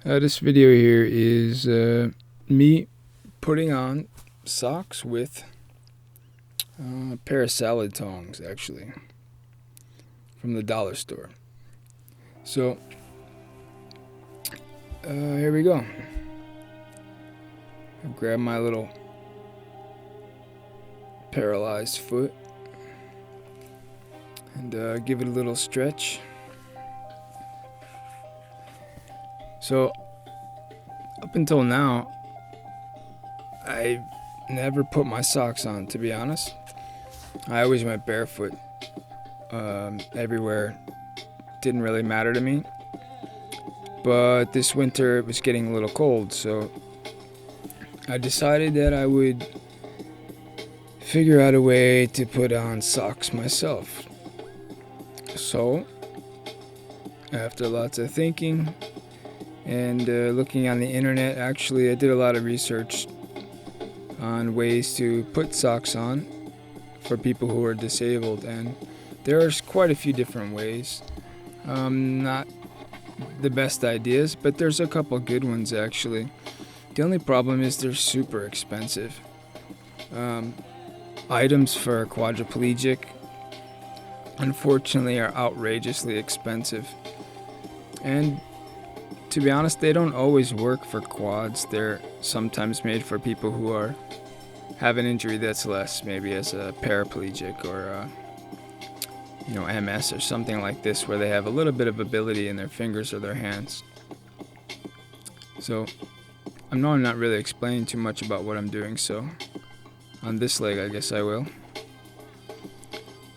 This video here is me putting on socks with a pair of salad tongs, actually, from the dollar store. So, here we go. I grab my little paralyzed foot and give it a little stretch. So, up until now, I never put my socks on, to be honest. I always went barefoot everywhere. Didn't really matter to me. But this winter it was getting a little cold, so I decided that I would figure out a way to put on socks myself. So, after lots of thinking and looking on the internet, actually I did a lot of research on ways to put socks on for people who are disabled, and there's quite a few different ways. Not the best ideas, but there's a couple good ones actually. The only problem is they're super expensive. Items for quadriplegic, unfortunately, are outrageously expensive. And to be honest, they don't always work for quads. They're sometimes made for people who have an injury that's less, maybe as a paraplegic or MS or something like this, where they have a little bit of ability in their fingers or their hands. So I know I'm not really explaining too much about what I'm doing, so on this leg I guess I will.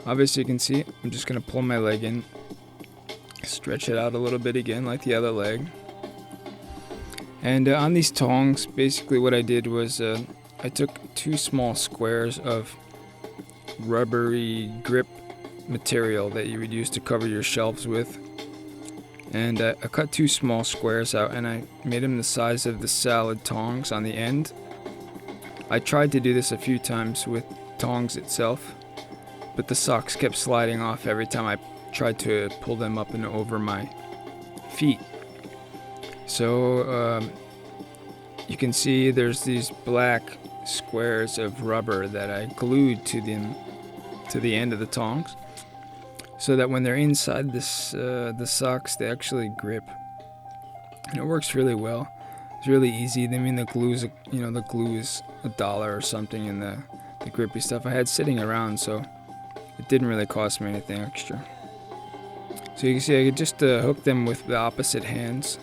Obviously you can see I'm just going to pull my leg in, stretch it out a little bit again like the other leg. And on these tongs, basically what I did was I took 2 small squares of rubbery grip material that you would use to cover your shelves with. And I cut 2 small squares out and I made them the size of the salad tongs on the end. I tried to do this a few times with tongs itself, but the socks kept sliding off every time I tried to pull them up and over my feet. So you can see there's these black squares of rubber that I glued to the end of the tongs, so that when they're inside the socks, they actually grip, and it works really well. It's really easy. I mean, the glue is $1 or something, and the grippy stuff I had sitting around, so it didn't really cost me anything extra. So you can see I could just hook them with the opposite hands,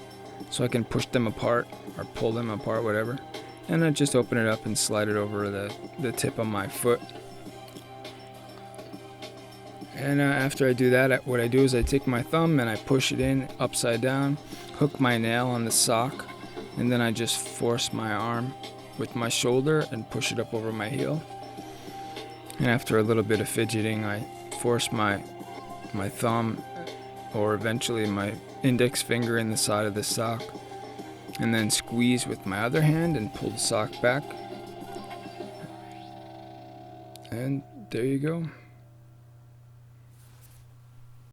so I can push them apart or pull them apart, whatever. And I just open it up and slide it over the tip of my foot. And after I do that, what I do is I take my thumb and I push it in upside down, hook my nail on the sock, and then I just force my arm with my shoulder and push it up over my heel. And after a little bit of fidgeting, I force my thumb, or eventually my index finger, in the side of the sock, and then squeeze with my other hand and pull the sock back. And there you go.